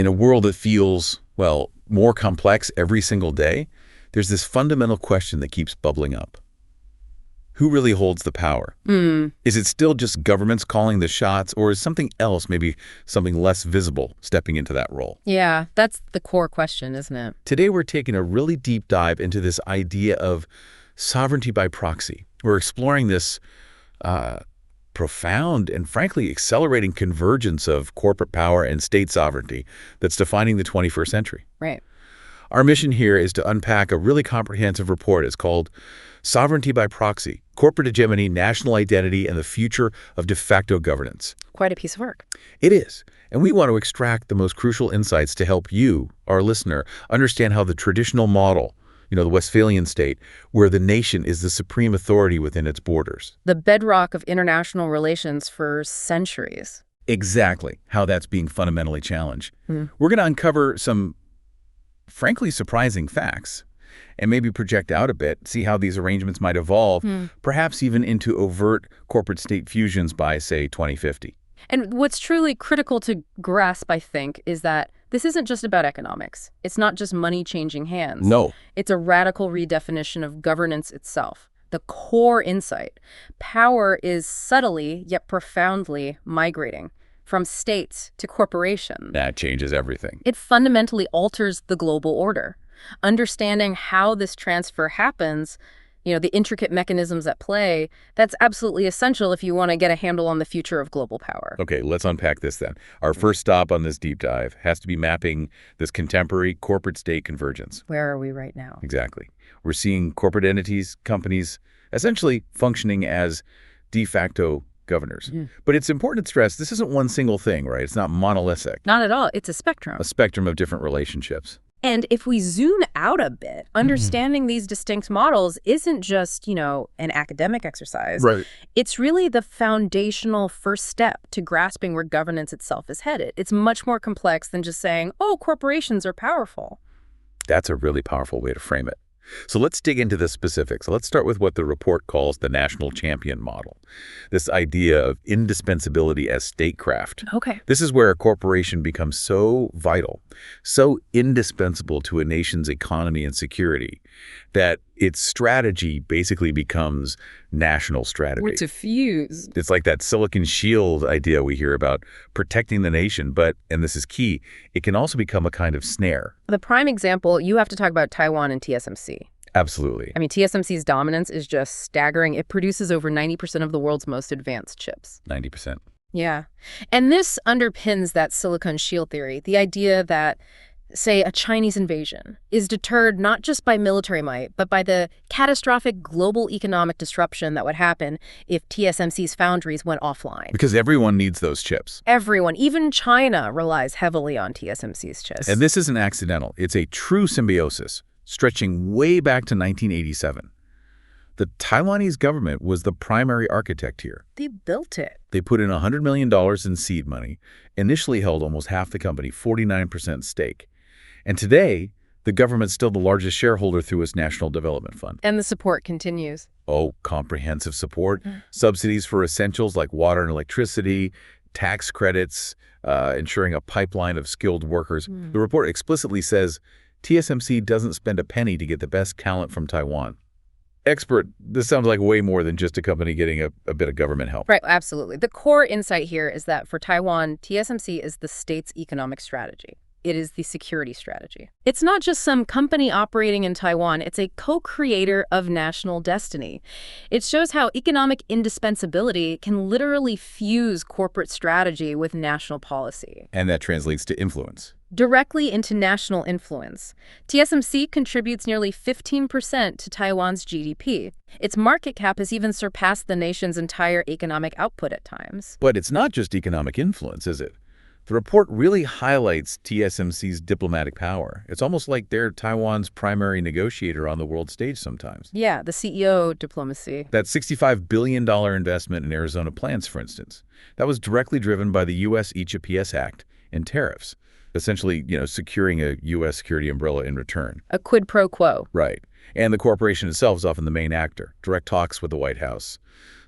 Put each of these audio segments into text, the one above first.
In a world that feels, well, more complex every single day, there's this fundamental question that keeps bubbling up. Who really holds the power? Is it still just governments calling the shots, or is something else, maybe something less visible, stepping into that role? Yeah, that's the core question, isn't it? Today, we're taking a really deep dive into this idea of sovereignty by proxy. We're exploring this profound and, frankly, accelerating convergence of corporate power and state sovereignty that's defining the 21st century. Right. Our mission here is to unpack a really comprehensive report. It's called Sovereignty by Proxy, Corporate Hegemony, National Identity, and the Future of De facto Governance. Quite a piece of work. It is. And we want to extract the most crucial insights to help you, our listener, understand how the traditional model, the Westphalian state, where the nation is the supreme authority within its borders. The bedrock of international relations for centuries. Exactly how that's being fundamentally challenged. We're going to uncover some, frankly, surprising facts and maybe project out a bit, see how these arrangements might evolve, perhaps even into overt corporate state fusions by, say, 2050. And what's truly critical to grasp, I think, is that this isn't just about economics. It's not just money changing hands. No. It's a radical redefinition of governance itself. The core insight. Power is subtly, yet profoundly, migrating from states to corporations. That changes everything. It fundamentally alters the global order. Understanding how this transfer happens, the intricate mechanisms at play, that's absolutely essential if you want to get a handle on the future of global power. Okay, let's unpack this then. Our first stop on this deep dive has to be mapping this contemporary corporate state convergence. Where are we right now? Exactly. We're seeing corporate entities, companies, essentially functioning as de facto governors. But it's important to stress this isn't one single thing, right? It's not monolithic. Not at all. It's a spectrum. A spectrum of different relationships. And if we zoom out a bit, understanding these distinct models isn't just, an academic exercise. Right. It's really the foundational first step to grasping where governance itself is headed. It's much more complex than just saying, oh, corporations are powerful. That's a really powerful way to frame it. So let's dig into the specifics. Let's start with what the report calls the national champion model, this idea of indispensability as statecraft. Okay. This is where a corporation becomes so vital, so indispensable to a nation's economy and security, that its strategy basically becomes national strategy. We're diffused. It's like that silicon shield idea we hear about protecting the nation, but, and this is key, it can also become a kind of snare. The prime example, you have to talk about Taiwan and TSMC. Absolutely. I mean, TSMC's dominance is just staggering. It produces over 90% of the world's most advanced chips. 90%. Yeah. And this underpins that silicon shield theory, the idea that, say, a Chinese invasion is deterred not just by military might, but by the catastrophic global economic disruption that would happen if TSMC's foundries went offline. Because everyone needs those chips. Everyone, even China, relies heavily on TSMC's chips. And this isn't accidental. It's a true symbiosis, stretching way back to 1987. The Taiwanese government was the primary architect here. They built it. They put in $100 million in seed money, initially held almost half the company, 49% stake. And today, the government's still the largest shareholder through its National Development Fund. And the support continues. Oh, comprehensive support, subsidies for essentials like water and electricity, tax credits, ensuring a pipeline of skilled workers. The report explicitly says TSMC doesn't spend a penny to get the best talent from Taiwan. Expert, this sounds like way more than just a company getting a bit of government help. Right, absolutely. The core insight here is that for Taiwan, TSMC is the state's economic strategy. It is the security strategy. It's not just some company operating in Taiwan. It's a co-creator of national destiny. It shows how economic indispensability can literally fuse corporate strategy with national policy. And that translates to influence. Directly into national influence. TSMC contributes nearly 15% to Taiwan's GDP. Its market cap has even surpassed the nation's entire economic output at times. But it's not just economic influence, is it? The report really highlights TSMC's diplomatic power. It's almost like they're Taiwan's primary negotiator on the world stage sometimes. Yeah, the CEO diplomacy. That $65 billion investment in Arizona plants, for instance, that was directly driven by the U.S. EAPS Act and tariffs, essentially, securing a U.S. security umbrella in return. A quid pro quo. Right. And the corporation itself is often the main actor, direct talks with the White House.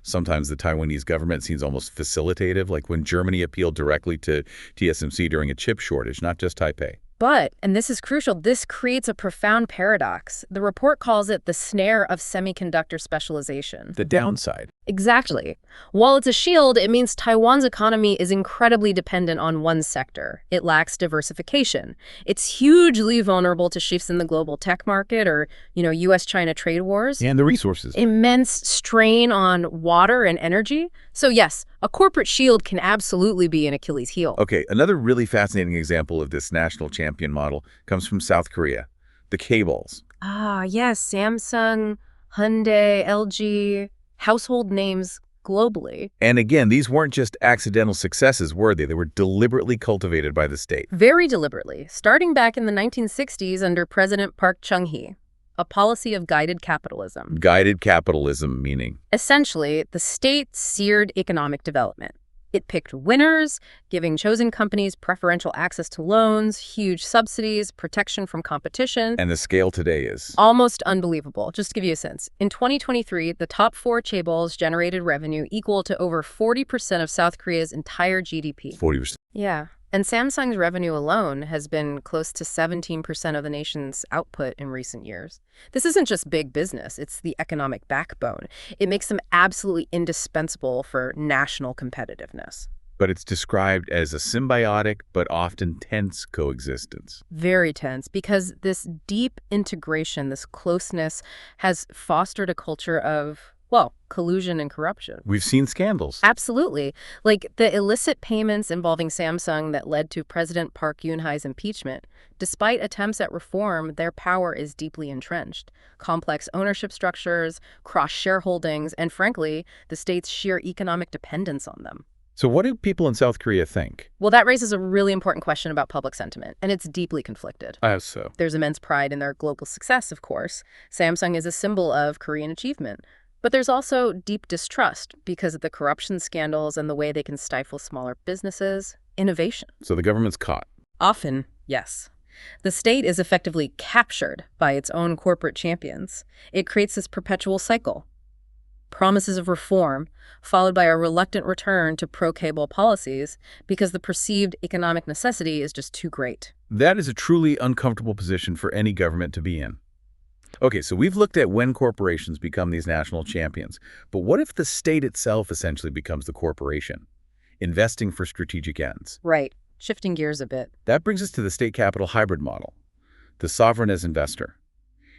Sometimes the Taiwanese government seems almost facilitative, like when Germany appealed directly to TSMC during a chip shortage, not just Taipei. But, and this is crucial, this creates a profound paradox. The report calls it the snare of semiconductor specialization. The downside. Exactly. While it's a shield, it means Taiwan's economy is incredibly dependent on one sector. It lacks diversification. It's hugely vulnerable to shifts in the global tech market or, US-China trade wars. And the resources. Immense strain on water and energy. So yes, a corporate shield can absolutely be an Achilles heel. Okay, another really fascinating example of this national champion model comes from South Korea, the K-balls. Ah, yes, Samsung, Hyundai, LG, household names globally. And again, these weren't just accidental successes, were they? They were deliberately cultivated by the state. Very deliberately, starting back in the 1960s under President Park Chung-hee. A policy of guided capitalism. Guided capitalism, meaning? Essentially, the state seared economic development. It picked winners, giving chosen companies preferential access to loans, huge subsidies, protection from competition. And the scale today is? Almost unbelievable. Just to give you a sense. In 2023, the top 4 chaebols generated revenue equal to over 40% of South Korea's entire GDP. 40%. Yeah. And Samsung's revenue alone has been close to 17% of the nation's output in recent years. This isn't just big business, it's the economic backbone. It makes them absolutely indispensable for national competitiveness. But it's described as a symbiotic but often tense coexistence. Very tense, because this deep integration, this closeness, has fostered a culture of, collusion and corruption. We've seen scandals. Absolutely. Like the illicit payments involving Samsung that led to President Park Geun-hye's impeachment. Despite attempts at reform, their power is deeply entrenched. Complex ownership structures, cross-shareholdings, and frankly, the state's sheer economic dependence on them. So what do people in South Korea think? Well, that raises a really important question about public sentiment, and it's deeply conflicted. So? There's immense pride in their global success, of course. Samsung is a symbol of Korean achievement. But there's also deep distrust because of the corruption scandals and the way they can stifle smaller businesses, innovation. So the government's caught. Often, yes. The state is effectively captured by its own corporate champions. It creates this perpetual cycle. Promises of reform, followed by a reluctant return to pro-cable policies because the perceived economic necessity is just too great. That is a truly uncomfortable position for any government to be in. Okay, so we've looked at when corporations become these national champions. But what if the state itself essentially becomes the corporation, investing for strategic ends? Right. Shifting gears a bit. That brings us to the state capital hybrid model, the sovereign as investor.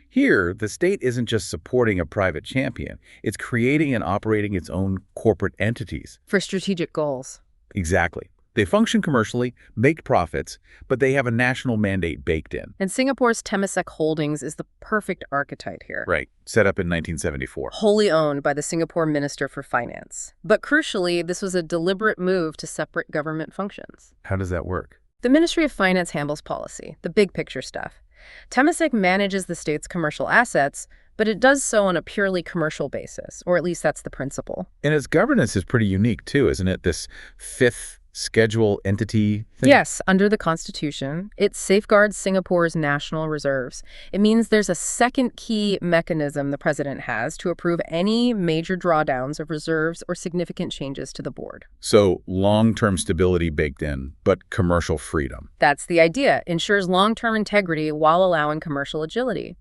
Here, the state isn't just supporting a private champion. It's creating and operating its own corporate entities. For strategic goals. Exactly. They function commercially, make profits, but they have a national mandate baked in. And Singapore's Temasek Holdings is the perfect archetype here. Right. Set up in 1974. Wholly owned by the Singapore Minister for Finance. But crucially, this was a deliberate move to separate government functions. How does that work? The Ministry of Finance handles policy, the big picture stuff. Temasek manages the state's commercial assets, but it does so on a purely commercial basis, or at least that's the principle. And its governance is pretty unique too, isn't it? This fifth schedule entity thing? Yes, under the Constitution, it safeguards Singapore's national reserves. It means there's a second key mechanism the president has to approve any major drawdowns of reserves or significant changes to the board. So long-term stability baked in, but commercial freedom. That's the idea. Ensures long-term integrity while allowing commercial agility.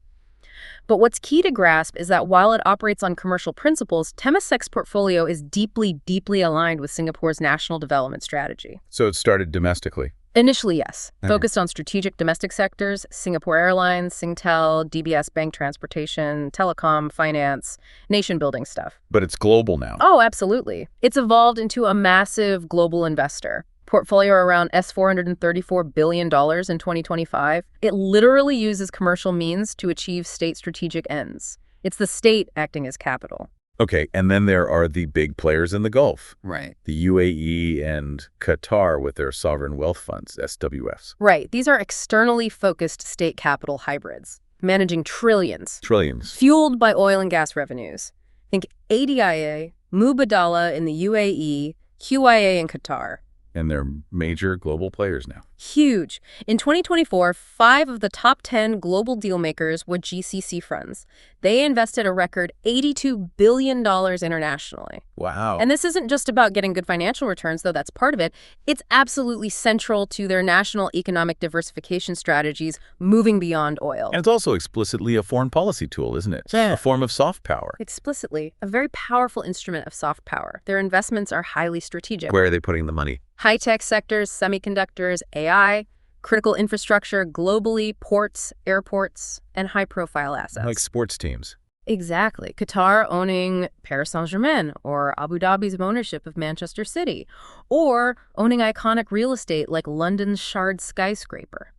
But what's key to grasp is that while it operates on commercial principles, Temasek's portfolio is deeply, deeply aligned with Singapore's national development strategy. So it started domestically? Initially, yes. Okay. Focused on strategic domestic sectors, Singapore Airlines, Singtel, DBS Bank Transportation, telecom, finance, nation-building stuff. But it's global now. Oh, absolutely. It's evolved into a massive global investor. Portfolio around $434 billion in 2025. It literally uses commercial means to achieve state strategic ends. It's the state acting as capital. Okay, and then there are the big players in the Gulf. Right. The UAE and Qatar with their sovereign wealth funds, SWFs. Right. These are externally focused state capital hybrids, managing trillions. Trillions. Fueled by oil and gas revenues. Think ADIA, Mubadala in the UAE, QIA in Qatar. And they're major global players now. Huge. In 2024, 5 of the top 10 global dealmakers were GCC funds. They invested a record $82 billion internationally. Wow. And this isn't just about getting good financial returns, though that's part of it. It's absolutely central to their national economic diversification strategies moving beyond oil. And it's also explicitly a foreign policy tool, isn't it? Yeah. A form of soft power. Explicitly, a very powerful instrument of soft power. Their investments are highly strategic. Where are they putting the money? High-tech sectors, semiconductors, AI, critical infrastructure globally, ports, airports, and high-profile assets. Like sports teams. Exactly. Qatar owning Paris Saint-Germain, or Abu Dhabi's ownership of Manchester City, or owning iconic real estate like London's Shard skyscraper.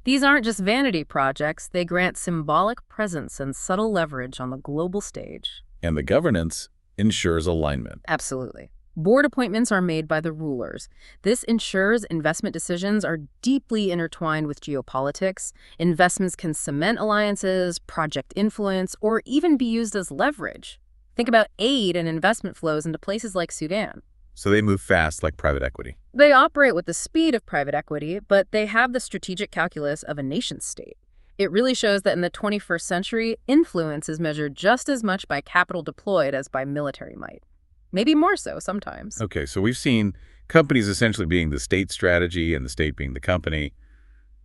These aren't just vanity projects. They grant symbolic presence and subtle leverage on the global stage. And the governance ensures alignment. Absolutely. Board appointments are made by the rulers. This ensures investment decisions are deeply intertwined with geopolitics. Investments can cement alliances, project influence, or even be used as leverage. Think about aid and investment flows into places like Sudan. So they move fast like private equity. They operate with the speed of private equity, but they have the strategic calculus of a nation-state. It really shows that in the 21st century, influence is measured just as much by capital deployed as by military might. Maybe more so sometimes. Okay, so we've seen companies essentially being the state strategy and the state being the company.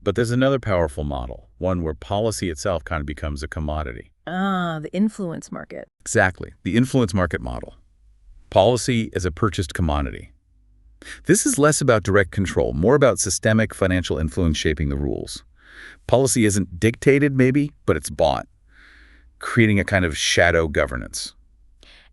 But there's another powerful model, one where policy itself kind of becomes a commodity. The influence market. Exactly, the influence market model. Policy as a purchased commodity. This is less about direct control, more about systemic financial influence shaping the rules. Policy isn't dictated, maybe, but it's bought, creating a kind of shadow governance.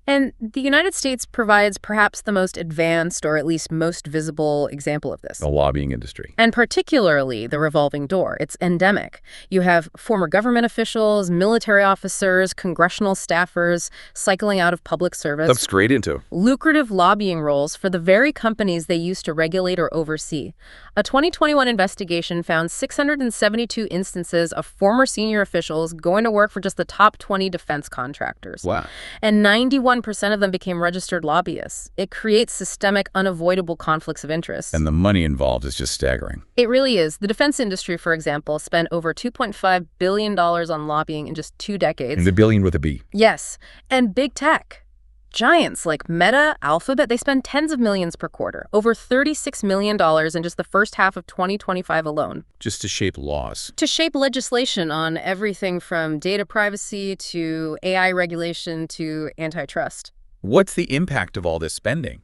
And the United States provides perhaps the most advanced, or at least most visible, example of this. The lobbying industry. And particularly the revolving door. It's endemic. You have former government officials, military officers, congressional staffers cycling out of public service. That's straight into lucrative lobbying roles for the very companies they used to regulate or oversee. A 2021 investigation found 672 instances of former senior officials going to work for just the top 20 defense contractors. Wow. And 91% of them became registered lobbyists. It creates systemic, unavoidable conflicts of interest. And the money involved is just staggering. It really is. The defense industry, for example, spent over $2.5 billion on lobbying in just 2 decades. And the billion with a B. Yes. And big tech. Giants like Meta, Alphabet, they spend tens of millions per quarter, over $36 million in just the first half of 2025 alone. Just to shape laws. To shape legislation on everything from data privacy to AI regulation to antitrust. What's the impact of all this spending?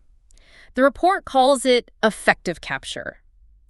The report calls it effective capture.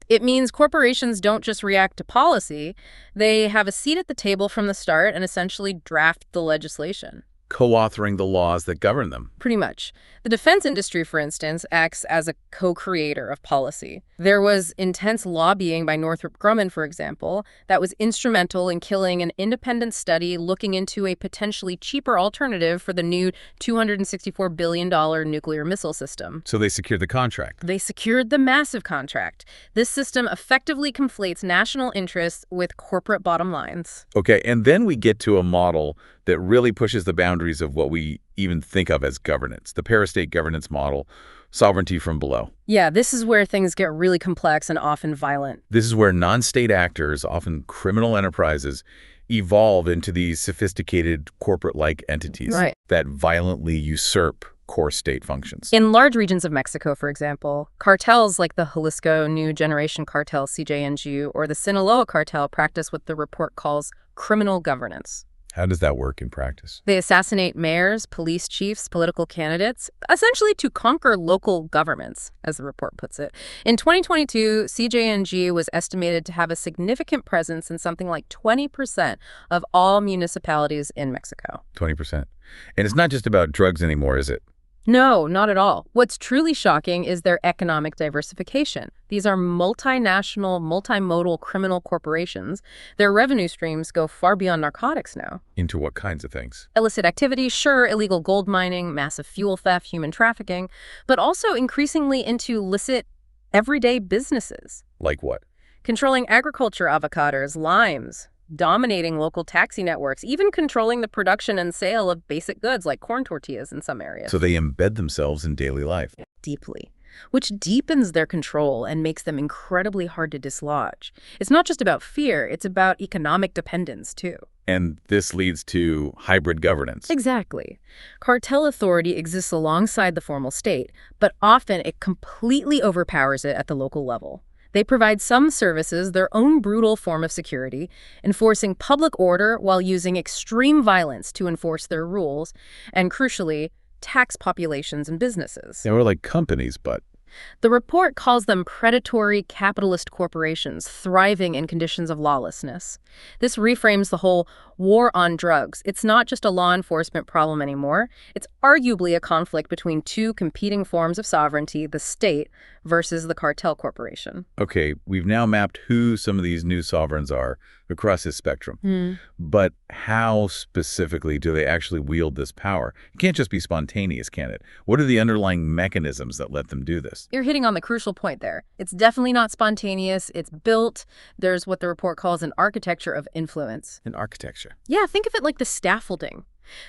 It means corporations don't just react to policy, they have a seat at the table from the start and essentially draft the legislation. Co-authoring the laws that govern them. Pretty much. The defense industry, for instance, acts as a co-creator of policy. There was intense lobbying by Northrop Grumman, for example, that was instrumental in killing an independent study looking into a potentially cheaper alternative for the new $264 billion nuclear missile system. So they secured the contract. They secured the massive contract. This system effectively conflates national interests with corporate bottom lines. Okay, and then we get to a model that really pushes the boundaries of what we even think of as governance, the parastate governance model, sovereignty from below. Yeah, this is where things get really complex and often violent. This is where non-state actors, often criminal enterprises, evolve into these sophisticated corporate-like entities that violently usurp core state functions. In large regions of Mexico, for example, cartels like the Jalisco New Generation Cartel, CJNG, or the Sinaloa Cartel practice what the report calls criminal governance. How does that work in practice? They assassinate mayors, police chiefs, political candidates, essentially to conquer local governments, as the report puts it. In 2022, CJNG was estimated to have a significant presence in something like 20% of all municipalities in Mexico. 20%. And it's not just about drugs anymore, is it? No, not at all. What's truly shocking is their economic diversification. These are multinational, multimodal criminal corporations. Their revenue streams go far beyond narcotics now. Into what kinds of things? Illicit activities, sure, illegal gold mining, massive fuel theft, human trafficking, but also increasingly into illicit, everyday businesses. Like what? Controlling agriculture avocados, limes, dominating local taxi networks, even controlling the production and sale of basic goods like corn tortillas in some areas. So they embed themselves in daily life. Deeply. which deepens their control and makes them incredibly hard to dislodge. It's not just about fear, it's about economic dependence, too. And this leads to hybrid governance. Exactly. Cartel authority exists alongside the formal state, but often it completely overpowers it at the local level. They provide some services their own brutal form of security, enforcing public order while using extreme violence to enforce their rules, and crucially, tax populations and businesses. They were like companies, but The report calls them predatory capitalist corporations thriving in conditions of lawlessness. This reframes the whole war on drugs. It's not just a law enforcement problem anymore. It's arguably a conflict between two competing forms of sovereignty, the state versus the cartel corporation. okay, we've now mapped who some of these new sovereigns are across this spectrum. But how specifically do they actually wield this power? It can't just be spontaneous, can it? What are the underlying mechanisms that let them do this? You're hitting on the crucial point there. It's definitely not spontaneous. It's built. There's what the report calls an architecture of influence. In architecture. Yeah, think of it like the scaffolding.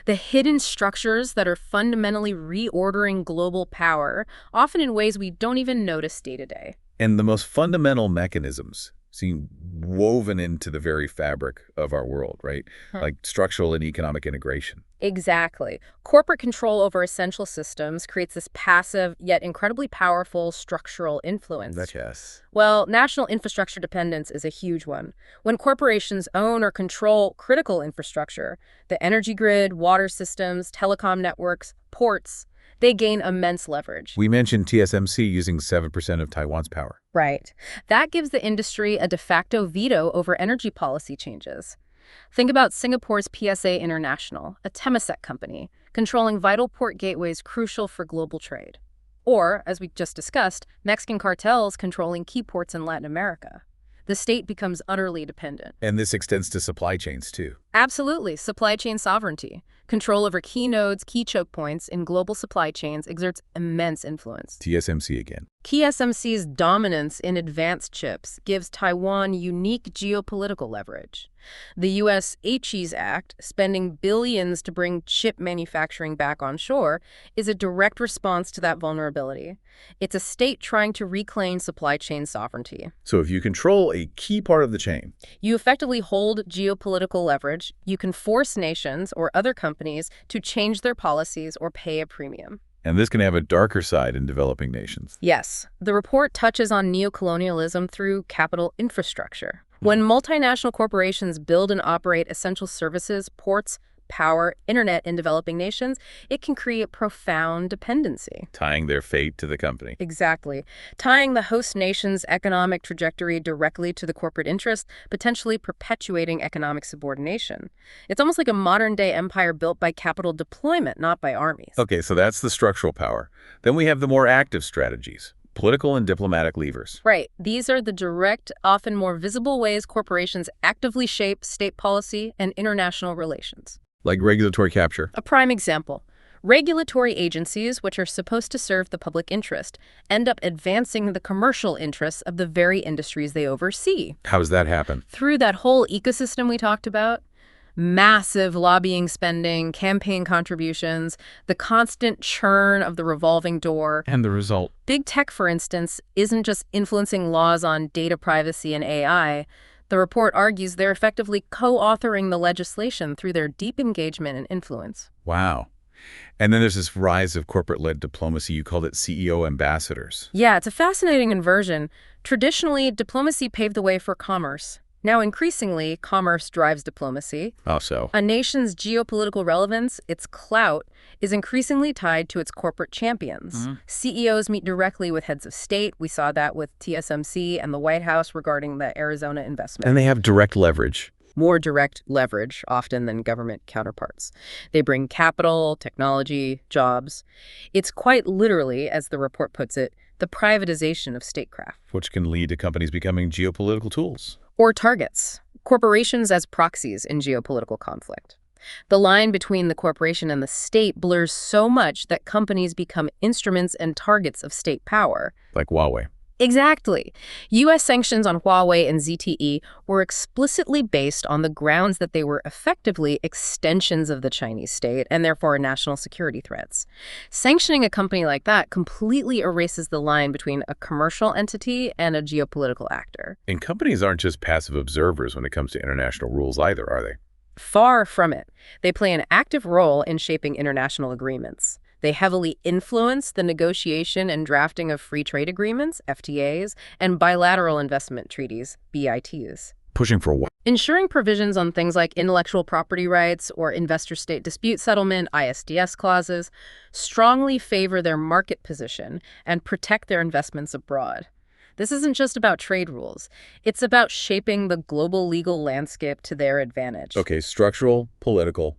The hidden structures that are fundamentally reordering global power, often in ways we don't even notice day to day. And the most fundamental mechanisms seem woven into the very fabric of our world, right? Like structural and economic integration. Exactly. Corporate control over essential systems creates this passive yet incredibly powerful structural influence. Yes. Well, national infrastructure dependence is a huge one. When corporations own or control critical infrastructure, the energy grid, water systems, telecom networks, ports, they gain immense leverage. We mentioned TSMC using 7% of Taiwan's power. Right. That gives the industry a de facto veto over energy policy changes. Think about Singapore's PSA International, a Temasek company, controlling vital port gateways crucial for global trade. Or, as we just discussed, Mexican cartels controlling key ports in Latin America. The state becomes utterly dependent. And this extends to supply chains, too. Absolutely. Supply chain sovereignty. Control over key nodes, key choke points in global supply chains exerts immense influence. TSMC again. TSMC's dominance in advanced chips gives Taiwan unique geopolitical leverage. The U.S. HE's Act, spending billions to bring chip manufacturing back onshore, is a direct response to that vulnerability. It's a state trying to reclaim supply chain sovereignty. So if you control a key part of the chain, You effectively hold geopolitical leverage. You can force nations or other companies to change their policies or pay a premium. and this can have a darker side in developing nations. Yes, the report touches on neocolonialism through capital infrastructure. When multinational corporations build and operate essential services, ports, power, internet in developing nations, it can create profound dependency. Tying their fate to the company. Exactly. Tying the host nation's economic trajectory directly to the corporate interest, potentially perpetuating economic subordination. It's almost like a modern-day empire built by capital deployment, not by armies. Okay, so that's the structural power. Then we have the more active strategies. Political and diplomatic levers. Right. These are the direct, often more visible ways corporations actively shape state policy and international relations. Like regulatory capture. A prime example. Regulatory agencies, which are supposed to serve the public interest, end up advancing the commercial interests of the very industries they oversee. How does that happen? Through that whole ecosystem we talked about, massive lobbying spending, campaign contributions, the constant churn of the revolving door. And the result? Big tech, for instance, isn't just influencing laws on data privacy and AI. The report argues they're effectively co-authoring the legislation through their deep engagement and influence. Wow. And then there's this rise of corporate-led diplomacy. You called it CEO ambassadors. Yeah, it's a fascinating inversion. Traditionally, diplomacy paved the way for commerce. Now, increasingly, commerce drives diplomacy. How so? A nation's geopolitical relevance, its clout, is increasingly tied to its corporate champions. CEOs meet directly with heads of state. We saw that with TSMC and the White House regarding the Arizona investment. And they have direct leverage. More direct leverage, often, than government counterparts. They bring capital, technology, jobs. It's quite literally, as the report puts it, the privatization of statecraft. Which can lead to companies becoming geopolitical tools. Or targets. Corporations as proxies in geopolitical conflict. The line between the corporation and the state blurs so much that companies become instruments and targets of state power. Like Huawei. Exactly. U.S. sanctions on Huawei and ZTE were explicitly based on the grounds that they were effectively extensions of the Chinese state and therefore national security threats. Sanctioning a company like that completely erases the line between a commercial entity and a geopolitical actor. And companies aren't just passive observers when it comes to international rules either, are they? Far from it. They play an active role in shaping international agreements. They heavily influence the negotiation and drafting of free trade agreements, FTAs, and bilateral investment treaties, BITs. Pushing for what? Ensuring provisions on things like intellectual property rights or investor-state dispute settlement, ISDS clauses, strongly favor their market position and protect their investments abroad. This isn't just about trade rules. It's about shaping the global legal landscape to their advantage. Okay, structural, political.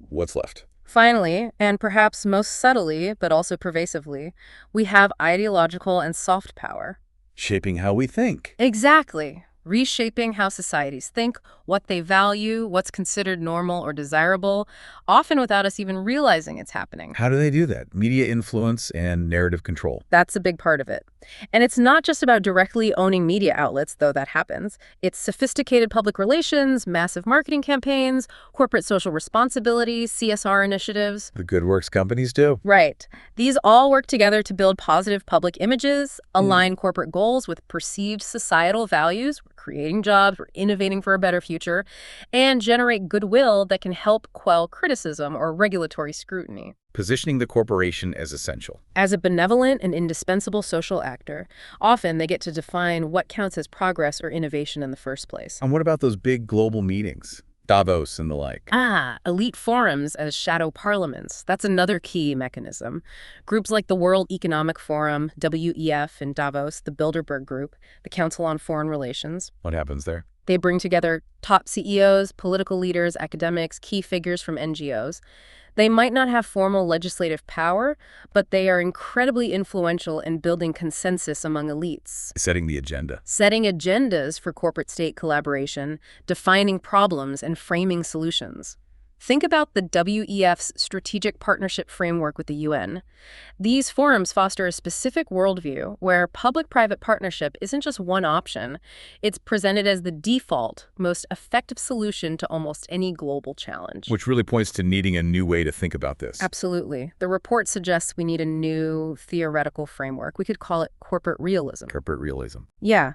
What's left? Finally, and perhaps most subtly, but also pervasively, we have ideological and soft power. Shaping how we think. Exactly. Reshaping how societies think, what they value, what's considered normal or desirable, often without us even realizing it's happening. How do they do that? Media influence and narrative control. That's a big part of it. And it's not just about directly owning media outlets, though that happens. It's sophisticated public relations, massive marketing campaigns, corporate social responsibility, CSR initiatives. The good works companies do. Right. These all work together to build positive public images, align corporate goals with perceived societal values, we're creating jobs, we're innovating for a better future, and generate goodwill that can help quell criticism or regulatory scrutiny. Positioning the corporation as essential. As a benevolent and indispensable social actor, often they get to define what counts as progress or innovation in the first place. And what about those big global meetings? Davos and the like. Elite forums as shadow parliaments. That's another key mechanism. Groups like the World Economic Forum, WEF in Davos, the Bilderberg Group, the Council on Foreign Relations. What happens there? They bring together top CEOs, political leaders, academics, key figures from NGOs. They might not have formal legislative power, but they are incredibly influential in building consensus among elites. Setting the agenda. Setting agendas for corporate-state collaboration, defining problems, and framing solutions. Think about the WEF's strategic partnership framework with the UN. These forums foster a specific worldview where public-private partnership isn't just one option. It's presented as the default, most effective solution to almost any global challenge. Which really points to needing a new way to think about this. Absolutely. The report suggests we need a new theoretical framework. We could call it corporate realism. Corporate realism. Yeah.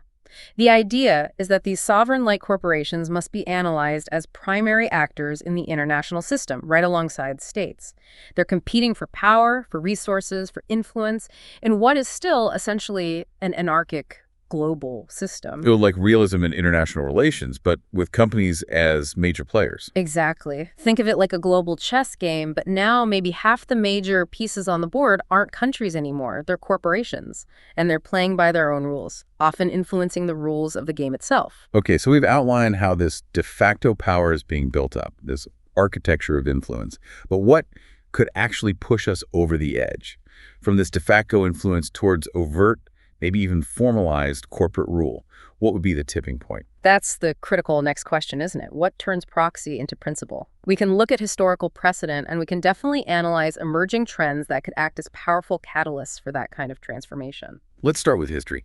The idea is that these sovereign-like corporations must be analyzed as primary actors in the international system, right alongside states. They're competing for power, for resources, for influence, in what is still essentially an anarchic global system. Like realism in international relations, but with companies as major players. Exactly. Think of it like a global chess game, but now maybe half the major pieces on the board aren't countries anymore. They're corporations, and they're playing by their own rules, often influencing the rules of the game itself. Okay, so we've outlined how this de facto power is being built up, this architecture of influence. But what could actually push us over the edge from this de facto influence towards overt, maybe even formalized corporate rule? What would be the tipping point? That's the critical next question, isn't it? What turns proxy into principle? We can look at historical precedent, and we can definitely analyze emerging trends that could act as powerful catalysts for that kind of transformation. Let's start with history.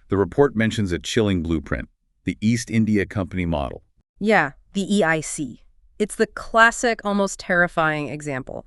The report mentions a chilling blueprint, the East India Company model. Yeah, the EIC. It's the classic, almost terrifying example.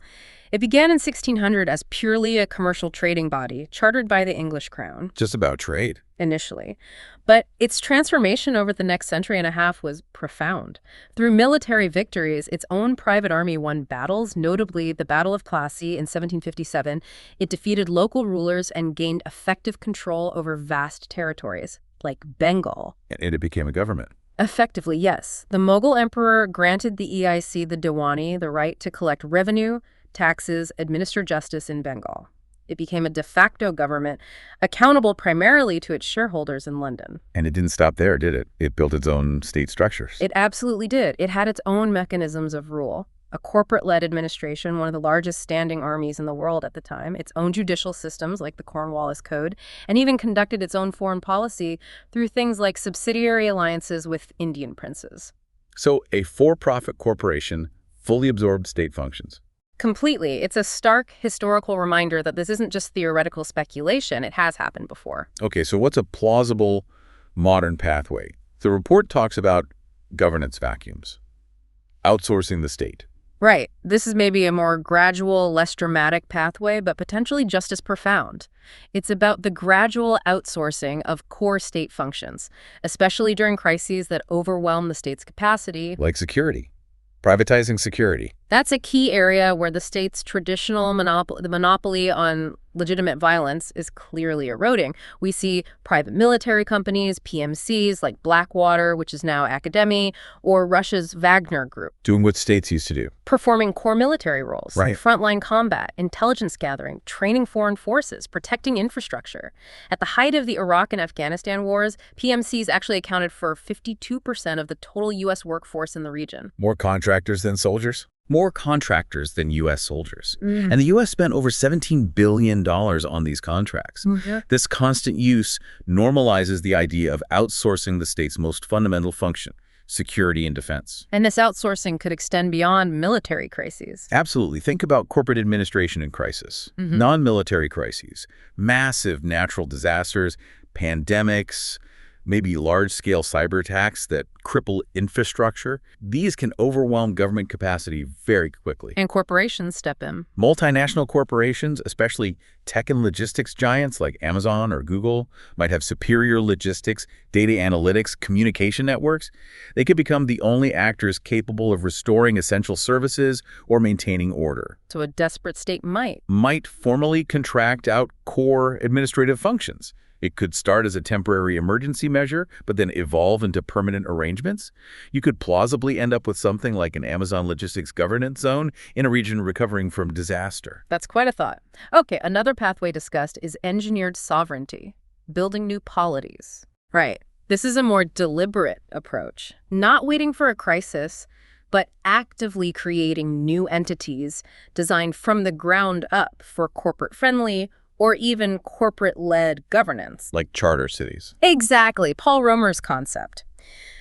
It began in 1600 as purely a commercial trading body, chartered by the English crown. Just about trade. Initially. But its transformation over the next century and a half was profound. Through military victories, its own private army won battles, notably the Battle of Plassey in 1757. It defeated local rulers and gained effective control over vast territories, like Bengal. And it became a government. Effectively, yes. The Mughal emperor granted the EIC, the Diwani, the right to collect revenue, taxes, administer justice in Bengal. It became a de facto government, accountable primarily to its shareholders in London. And it didn't stop there, did it? It built its own state structures. It absolutely did. It had its own mechanisms of rule. A corporate-led administration, one of the largest standing armies in the world at the time, its own judicial systems like the Cornwallis Code, and even conducted its own foreign policy through things like subsidiary alliances with Indian princes. So a for-profit corporation fully absorbed state functions. Completely. It's a stark historical reminder that this isn't just theoretical speculation. It has happened before. Okay, so what's a plausible modern pathway? The report talks about governance vacuums, outsourcing the state. Right. This is maybe a more gradual, less dramatic pathway, but potentially just as profound. It's about the gradual outsourcing of core state functions, especially during crises that overwhelm the state's capacity. Like security. Privatizing security. That's a key area where the state's traditional monopoly on legitimate violence is clearly eroding. We see private military companies, PMCs like Blackwater, which is now Academy, or Russia's Wagner Group. Doing what states used to do. Performing core military roles, Right. like frontline combat, intelligence gathering, training foreign forces, protecting infrastructure. At the height of the Iraq and Afghanistan wars, PMCs actually accounted for 52% of the total U.S. workforce in the region. More contractors than soldiers? More contractors than U.S. soldiers. And the U.S. spent over $17 billion on these contracts. This constant use normalizes the idea of outsourcing the state's most fundamental function, security and defense. And this outsourcing could extend beyond military crises. Absolutely. Think about corporate administration in crisis, non-military crises, massive natural disasters, pandemics, maybe large-scale cyber attacks that cripple infrastructure. These can overwhelm government capacity very quickly. And corporations step in. Multinational corporations, especially tech and logistics giants like Amazon or Google, might have superior logistics, data analytics, communication networks. They could become the only actors capable of restoring essential services or maintaining order. So a desperate state might. Might formally contract out core administrative functions. It could start as a temporary emergency measure, but then evolve into permanent arrangements. You could plausibly end up with something like an Amazon logistics governance zone in a region recovering from disaster. That's quite a thought. Okay, another pathway discussed is engineered sovereignty, building new polities. Right. This is a more deliberate approach, not waiting for a crisis, but actively creating new entities designed from the ground up for corporate-friendly or even corporate-led governance. Like charter cities. Exactly, Paul Romer's concept.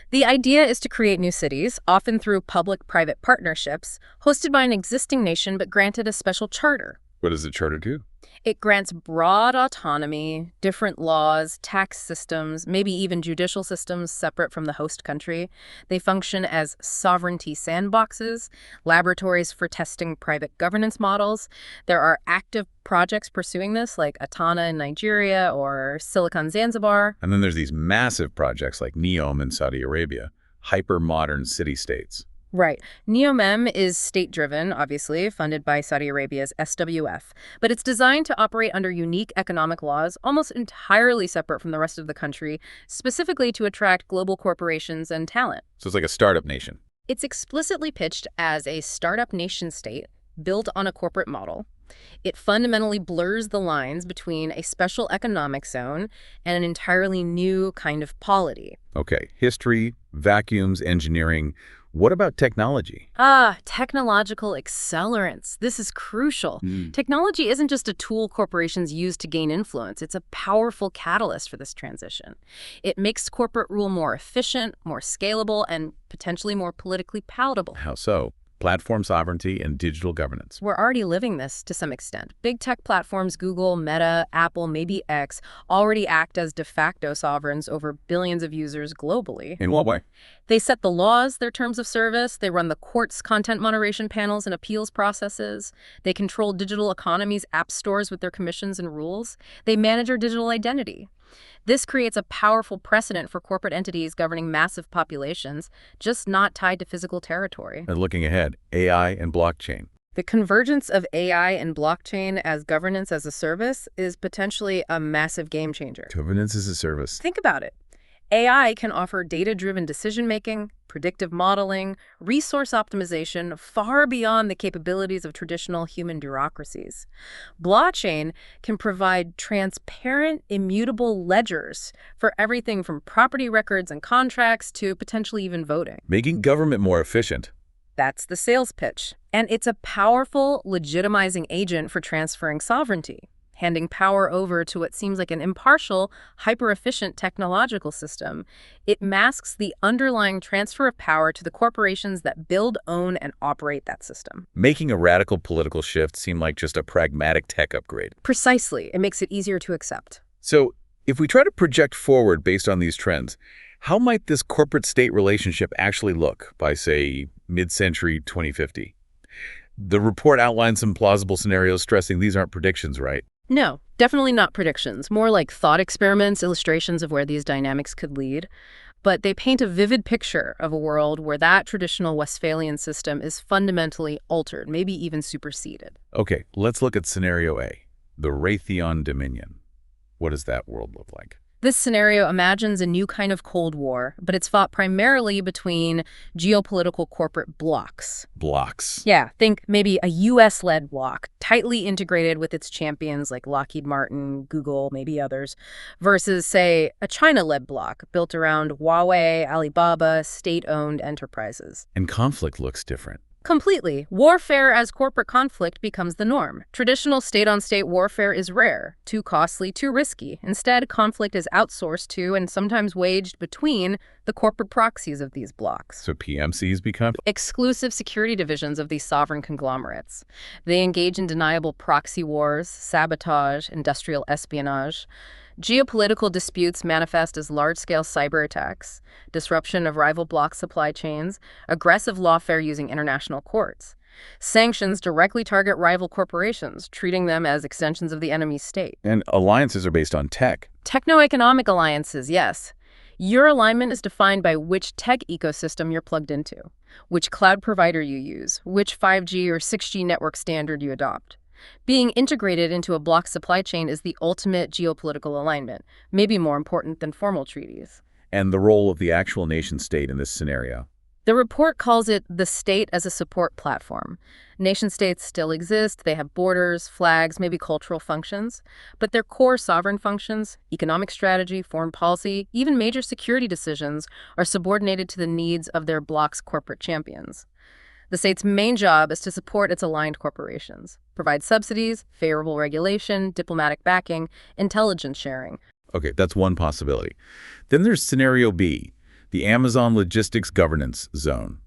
The idea is to create new cities, often through public-private partnerships, hosted by an existing nation but granted a special charter. What does the charter do? It grants broad autonomy, different laws, tax systems, maybe even judicial systems separate from the host country. They function as sovereignty sandboxes, laboratories for testing private governance models. There are active projects pursuing this, like Atana in Nigeria or Silicon Zanzibar. And then there's these massive projects like NEOM in Saudi Arabia, hyper-modern city-states. Right. NEOM is state-driven, obviously, funded by Saudi Arabia's SWF, but it's designed to operate under unique economic laws, almost entirely separate from the rest of the country, specifically to attract global corporations and talent. So it's like a startup nation. It's explicitly pitched as a startup nation-state built on a corporate model. It fundamentally blurs the lines between a special economic zone and an entirely new kind of polity. Okay, history, vacuums, engineering. What about technology? Technological accelerants. This is crucial. Technology isn't just a tool corporations use to gain influence. It's a powerful catalyst for this transition. It makes corporate rule more efficient, more scalable, and potentially more politically palatable. How so? Platform sovereignty and digital governance. We're already living this to some extent. Big tech platforms, Google, Meta, Apple, maybe X, already act as de facto sovereigns over billions of users globally. In what way? They set the laws, their terms of service. They run the courts' content moderation panels and appeals processes. They control digital economies' app stores with their commissions and rules. They manage our digital identity. This creates a powerful precedent for corporate entities governing massive populations, just not tied to physical territory. And looking ahead, AI and blockchain. The convergence of AI and blockchain as governance as a service is potentially a massive game changer. Governance as a service. Think about it. AI can offer data-driven decision-making, predictive modeling, resource optimization far beyond the capabilities of traditional human bureaucracies. Blockchain can provide transparent, immutable ledgers for everything from property records and contracts to potentially even voting. Making government more efficient. That's the sales pitch. And it's a powerful, legitimizing agent for transferring sovereignty. handing power over to what seems like an impartial, hyper-efficient technological system. It masks the underlying transfer of power to the corporations that build, own, and operate that system. Making a radical political shift seem like just a pragmatic tech upgrade. Precisely. It makes it easier to accept. So, if we try to project forward based on these trends, how might this corporate-state relationship actually look by, say, mid-century 2050? The report outlines some plausible scenarios, stressing these aren't predictions, right? No, definitely not predictions. More like thought experiments, illustrations of where these dynamics could lead. But they paint a vivid picture of a world where that traditional Westphalian system is fundamentally altered, maybe even superseded. Okay, let's look at scenario A, the Raytheon Dominion. What does that world look like? This scenario imagines a new kind of Cold War, but it's fought primarily between geopolitical corporate blocs. Blocs. Yeah, think maybe a US-led bloc, tightly integrated with its champions like Lockheed Martin, Google, maybe others, versus, say, a China-led bloc built around Huawei, Alibaba, state-owned enterprises. And conflict looks different. Completely. Warfare as corporate conflict becomes the norm. Traditional state-on-state warfare is rare, too costly, too risky. Instead, conflict is outsourced to and sometimes waged between the corporate proxies of these blocs. So PMCs become Exclusive security divisions of these sovereign conglomerates. They engage in deniable proxy wars, sabotage, industrial espionage. Geopolitical disputes manifest as large-scale cyber attacks, disruption of rival bloc supply chains, aggressive lawfare using international courts. Sanctions directly target rival corporations, treating them as extensions of the enemy's state. And alliances are based on tech. Techno-economic alliances, yes. Your alignment is defined by which tech ecosystem you're plugged into, which cloud provider you use, which 5G or 6G network standard you adopt. Being integrated into a bloc supply chain is the ultimate geopolitical alignment, maybe more important than formal treaties. And the role of the actual nation-state in this scenario. The report calls it the state as a support platform. Nation-states still exist, they have borders, flags, maybe cultural functions, but their core sovereign functions, economic strategy, foreign policy, even major security decisions are subordinated to the needs of their bloc's corporate champions. The state's main job is to support its aligned corporations, provide subsidies, favorable regulation, diplomatic backing, intelligence sharing. Okay, that's one possibility. Then there's scenario B, the Amazon Logistics Governance Zone.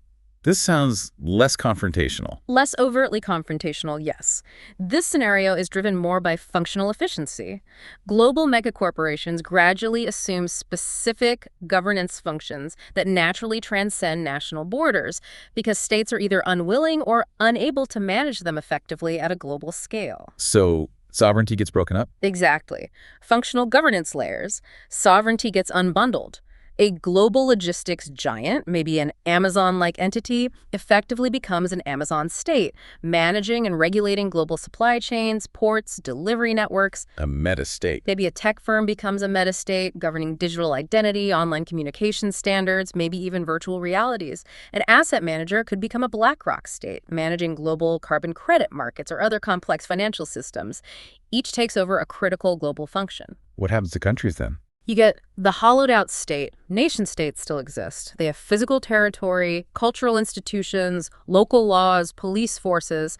This sounds less confrontational. Less overtly confrontational, yes. This scenario is driven more by functional efficiency. Global megacorporations gradually assume specific governance functions that naturally transcend national borders because states are either unwilling or unable to manage them effectively at a global scale. So sovereignty gets broken up? Exactly. Functional governance layers. Sovereignty gets unbundled. A global logistics giant, maybe an Amazon-like entity, effectively becomes an Amazon state, managing and regulating global supply chains, ports, delivery networks. A meta-state. Maybe a tech firm becomes a meta-state, governing digital identity, online communication standards, maybe even virtual realities. An asset manager could become a BlackRock state, managing global carbon credit markets or other complex financial systems. Each takes over a critical global function. What happens to countries then? You get the hollowed-out state. Nation-states still exist. They have physical territory, cultural institutions, local laws, police forces.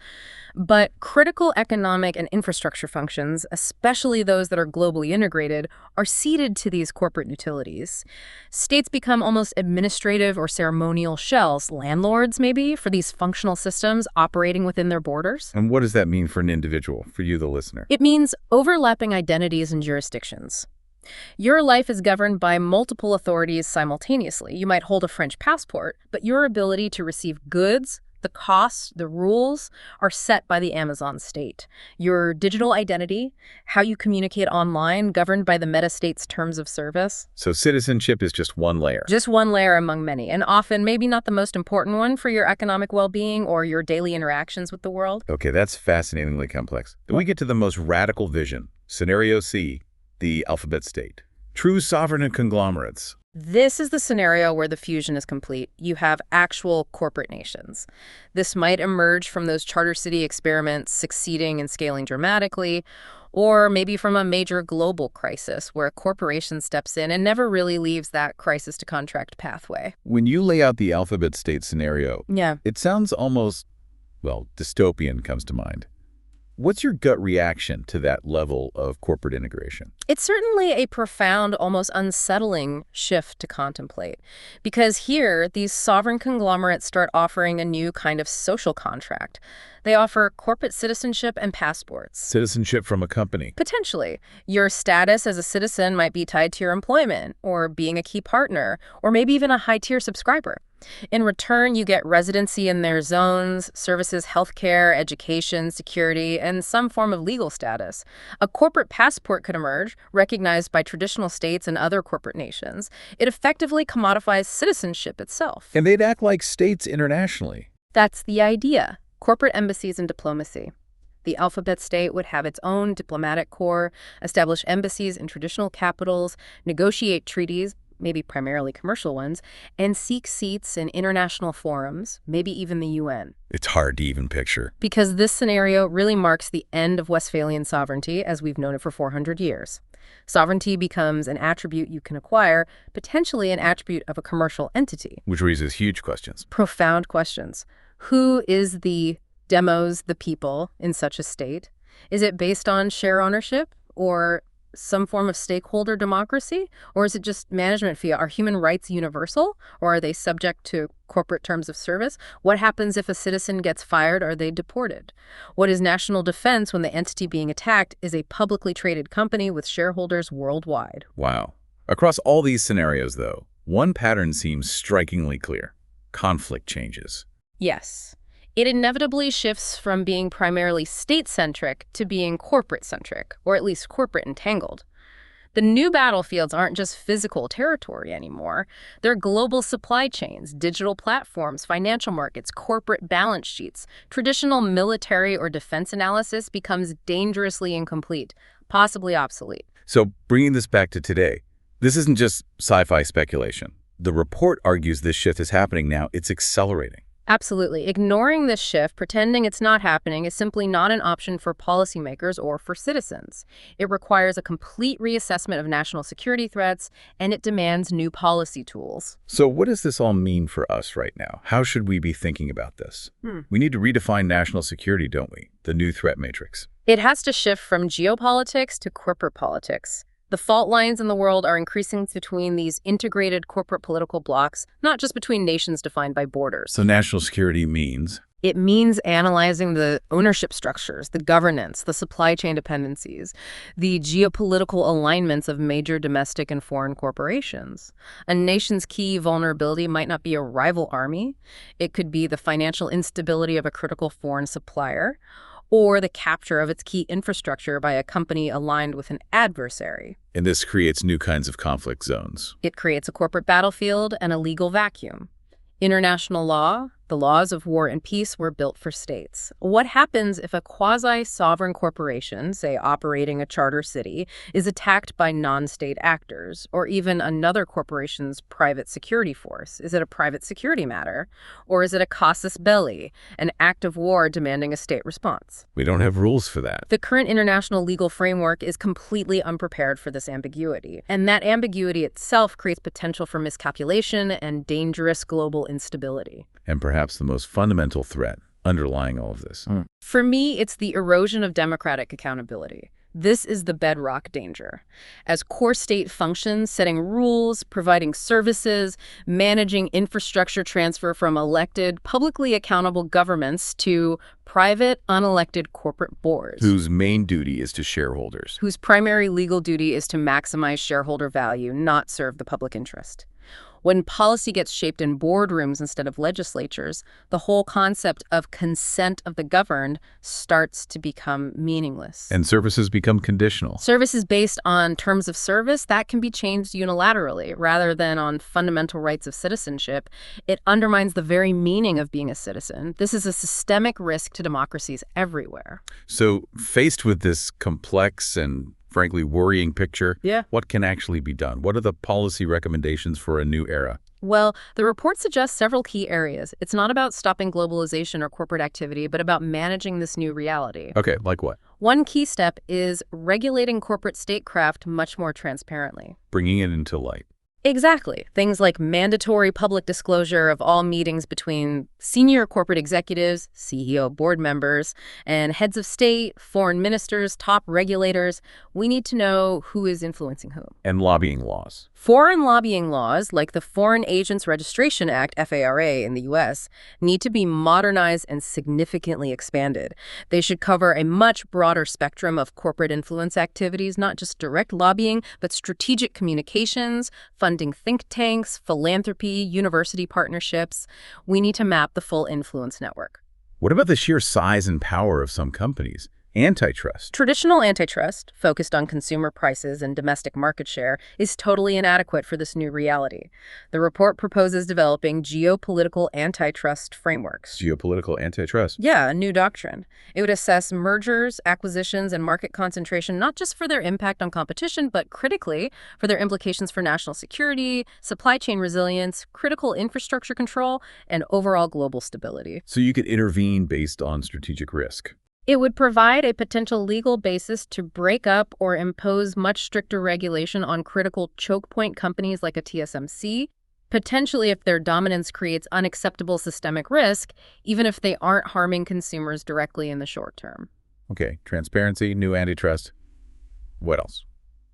But critical economic and infrastructure functions, especially those that are globally integrated, are ceded to these corporate utilities. States become almost administrative or ceremonial shells, landlords maybe, for these functional systems operating within their borders. And what does that mean for an individual, for you, the listener? It means overlapping identities and jurisdictions. Your life is governed by multiple authorities simultaneously. You might hold a French passport, but your ability to receive goods, the costs, the rules are set by the Amazon state. Your digital identity, how you communicate online, governed by the meta-state's terms of service. So citizenship is just one layer. Just one layer among many, and often maybe not the most important one for your economic well-being or your daily interactions with the world. Okay, that's fascinatingly complex. Then we get to the most radical vision, scenario C, the alphabet state. True sovereign conglomerates. This is the scenario where the fusion is complete. You have actual corporate nations. This might emerge from those charter city experiments succeeding and scaling dramatically, or maybe from a major global crisis where a corporation steps in and never really leaves that crisis to contract pathway. When you lay out the alphabet state scenario, Yeah. it sounds almost, well, dystopian comes to mind. What's your gut reaction to that level of corporate integration? It's certainly a profound, almost unsettling shift to contemplate, because here, these sovereign conglomerates start offering a new kind of social contract. They offer corporate citizenship and passports. Citizenship from a company. Potentially. Your status as a citizen might be tied to your employment, or being a key partner, or maybe even a high-tier subscriber. In return, you get residency in their zones, services, healthcare, education, security, and some form of legal status. A corporate passport could emerge, recognized by traditional states and other corporate nations. It effectively commodifies citizenship itself. And they'd act like states internationally. That's the idea. Corporate embassies and diplomacy. The alphabet state would have its own diplomatic corps, establish embassies in traditional capitals, negotiate treaties, maybe primarily commercial ones, and seek seats in international forums, maybe even the UN. It's hard to even picture. Because this scenario really marks the end of Westphalian sovereignty as we've known it for 400 years. Sovereignty becomes an attribute you can acquire, potentially an attribute of a commercial entity. Which raises huge questions. Profound questions. Who is the demos, the people, in such a state? Is it based on share ownership or some form of stakeholder democracy? Or is it just management fee? Are human rights universal, or are they subject to corporate terms of service? What happens if a citizen gets fired? Are they deported? What is national defense when the entity being attacked is a publicly traded company with shareholders worldwide? Wow. Across all these scenarios, though, one pattern seems strikingly clear. Conflict changes. Yes. It inevitably shifts from being primarily state-centric to being corporate-centric, or at least corporate-entangled. The new battlefields aren't just physical territory anymore. They're global supply chains, digital platforms, financial markets, corporate balance sheets. Traditional military or defense analysis becomes dangerously incomplete, possibly obsolete. So bringing this back to today, this isn't just sci-fi speculation. The report argues this shift is happening now. It's accelerating. Absolutely. Ignoring this shift, pretending it's not happening, is simply not an option for policymakers or for citizens. It requires a complete reassessment of national security threats, and it demands new policy tools. So what does this all mean for us right now? How should we be thinking about this? We need to redefine national security, don't we? The new threat matrix. It has to shift from geopolitics to corporate politics. The fault lines in the world are increasing between these integrated corporate political blocs, not just between nations defined by borders. So national security means? It means analyzing the ownership structures, the governance, the supply chain dependencies, the geopolitical alignments of major domestic and foreign corporations. A nation's key vulnerability might not be a rival army. It could be the financial instability of a critical foreign supplier, or the capture of its key infrastructure by a company aligned with an adversary. And this creates new kinds of conflict zones. It creates a corporate battlefield and a legal vacuum. International law, the laws of war and peace, were built for states. What happens if a quasi-sovereign corporation, say operating a charter city, is attacked by non-state actors, or even another corporation's private security force? Is it a private security matter? Or is it a casus belli, an act of war demanding a state response? We don't have rules for that. The current international legal framework is completely unprepared for this ambiguity, and that ambiguity itself creates potential for miscalculation and dangerous global instability. And perhaps the most fundamental threat underlying all of this. For me, it's the erosion of democratic accountability. This is the bedrock danger. As core state functions, setting rules, providing services, managing infrastructure transfer from elected, publicly accountable governments to private, unelected corporate boards. Whose main duty is to shareholders. Whose primary legal duty is to maximize shareholder value, not serve the public interest. When policy gets shaped in boardrooms instead of legislatures, the whole concept of consent of the governed starts to become meaningless. And services become conditional. Services based on terms of service, that can be changed unilaterally rather than on fundamental rights of citizenship. It undermines the very meaning of being a citizen. This is a systemic risk to democracies everywhere. So faced with this complex and frankly worrying picture, what can actually be done? What are the policy recommendations for a new era? Well, the report suggests several key areas. It's not about stopping globalization or corporate activity, but about managing this new reality. Okay, like what? One key step is regulating corporate statecraft much more transparently. Bringing it into light. Exactly. Things like mandatory public disclosure of all meetings between senior corporate executives, CEO board members, and heads of state, foreign ministers, top regulators. We need to know who is influencing whom. And lobbying laws. Foreign lobbying laws, like the Foreign Agents Registration Act, FARA, in the U.S., need to be modernized and significantly expanded. They should cover a much broader spectrum of corporate influence activities, not just direct lobbying, but strategic communications, funding think tanks, philanthropy, university partnerships. We need to map the full influence network. What about the sheer size and power of some companies? Antitrust. Traditional antitrust, focused on consumer prices and domestic market share, is totally inadequate for this new reality. The report proposes developing geopolitical antitrust frameworks. Geopolitical antitrust. Yeah, a new doctrine. It would assess mergers, acquisitions, and market concentration not just for their impact on competition, but critically for their implications for national security, supply chain resilience, critical infrastructure control, and overall global stability. So you could intervene based on strategic risk. It would provide a potential legal basis to break up or impose much stricter regulation on critical choke point companies like a TSMC, potentially if their dominance creates unacceptable systemic risk, even if they aren't harming consumers directly in the short term. Okay, transparency, new antitrust. What else?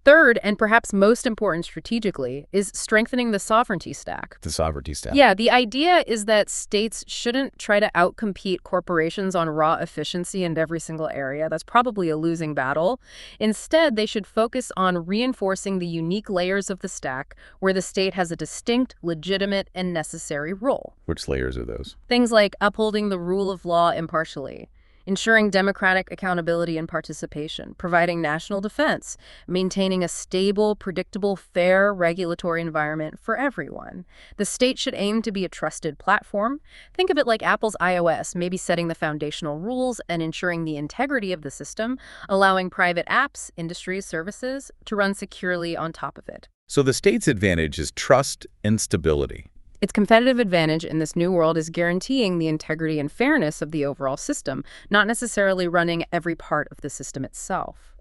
Third, and perhaps most important strategically, is strengthening the sovereignty stack. The sovereignty stack. Yeah, the idea is that states shouldn't try to outcompete corporations on raw efficiency in every single area. That's probably a losing battle. Instead, they should focus on reinforcing the unique layers of the stack where the state has a distinct, legitimate, and necessary role. Which layers are those? Things like upholding the rule of law impartially, ensuring democratic accountability and participation, providing national defense, maintaining a stable, predictable, fair regulatory environment for everyone. The state should aim to be a trusted platform. Think of it like Apple's iOS, maybe setting the foundational rules and ensuring the integrity of the system, allowing private apps, industries, services to run securely on top of it. So the state's advantage is trust and stability. Its competitive advantage in this new world is guaranteeing the integrity and fairness of the overall system, not necessarily running every part of the system itself.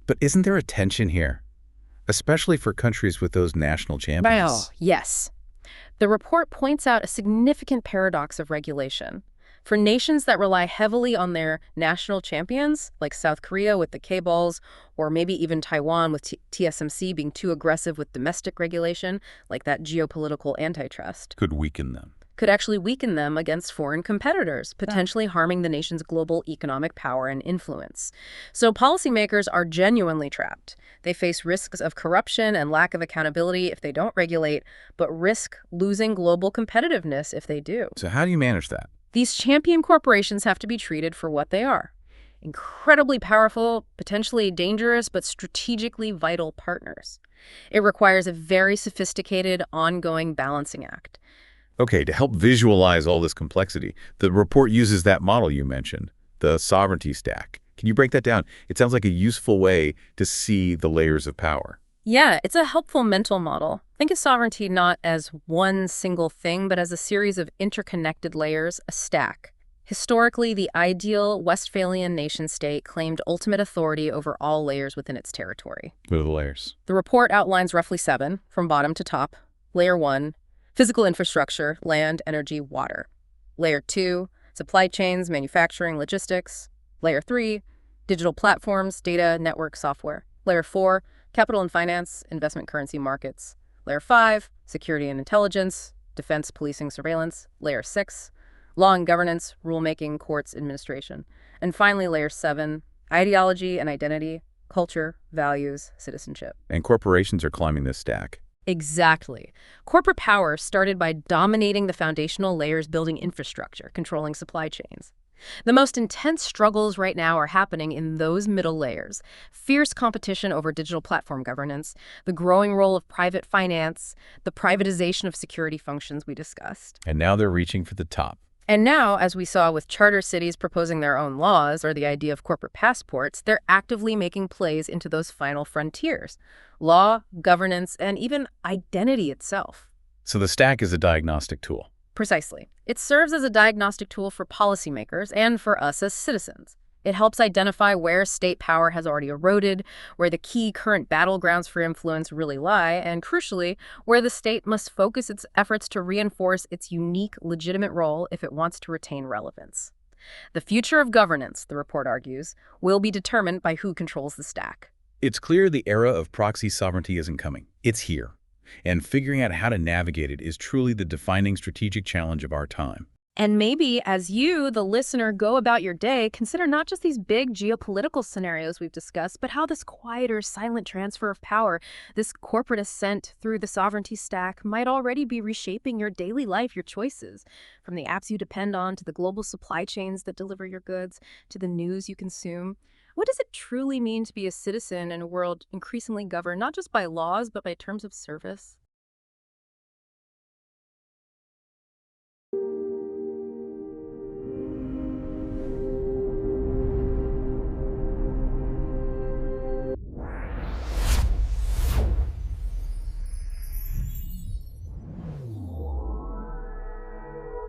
But isn't there a tension here? Especially for countries with those national champions. Oh, yes. The report points out a significant paradox of regulation. For nations that rely heavily on their national champions, like South Korea with the K-balls, or maybe even Taiwan with TSMC being too aggressive with domestic regulation, like that geopolitical antitrust, Could weaken them. could actually weaken them against foreign competitors, potentially harming the nation's global economic power and influence. So policymakers are genuinely trapped. They face risks of corruption and lack of accountability if they don't regulate, but risk losing global competitiveness if they do. So how do you manage that? These champion corporations have to be treated for what they are: incredibly powerful, potentially dangerous, but strategically vital partners. It requires a very sophisticated, ongoing balancing act. Okay, to help visualize all this complexity, the report uses that model you mentioned, the sovereignty stack. Can you break that down? It sounds like a useful way to see the layers of power. Yeah, it's a helpful mental model. Think of sovereignty not as one single thing, but as a series of interconnected layers, a stack. Historically, the ideal Westphalian nation-state claimed ultimate authority over all layers within its territory. What are the layers? The report outlines roughly 7, from bottom to top. Layer 1, physical infrastructure, land, energy, water. Layer 2, supply chains, manufacturing, logistics. Layer 3, digital platforms, data, network, software. Layer 4, capital and finance, investment currency markets. Layer 5, security and intelligence, defense, policing, surveillance. Layer 6, law and governance, rulemaking, courts, administration. And finally, Layer 7, ideology and identity, culture, values, citizenship. And corporations are climbing this stack. Exactly. Corporate power started by dominating the foundational layers, building infrastructure, controlling supply chains. The most intense struggles right now are happening in those middle layers. Fierce competition over digital platform governance, the growing role of private finance, the privatization of security functions we discussed. And now they're reaching for the top. And now, as we saw with charter cities proposing their own laws or the idea of corporate passports, they're actively making plays into those final frontiers: law, governance, and even identity itself. So the stack is a diagnostic tool. Precisely. It serves as a diagnostic tool for policymakers and for us as citizens. It helps identify where state power has already eroded, where the key current battlegrounds for influence really lie, and crucially, where the state must focus its efforts to reinforce its unique, legitimate role if it wants to retain relevance. The future of governance, the report argues, will be determined by who controls the stack. It's clear the era of proxy sovereignty isn't coming. It's here. And figuring out how to navigate it is truly the defining strategic challenge of our time. And maybe as you, the listener, go about your day, consider not just these big geopolitical scenarios we've discussed, but how this quieter, silent transfer of power, this corporate ascent through the sovereignty stack, might already be reshaping your daily life, your choices. From the apps you depend on, to the global supply chains that deliver your goods, to the news you consume. What does it truly mean to be a citizen in a world increasingly governed not just by laws, but by terms of service?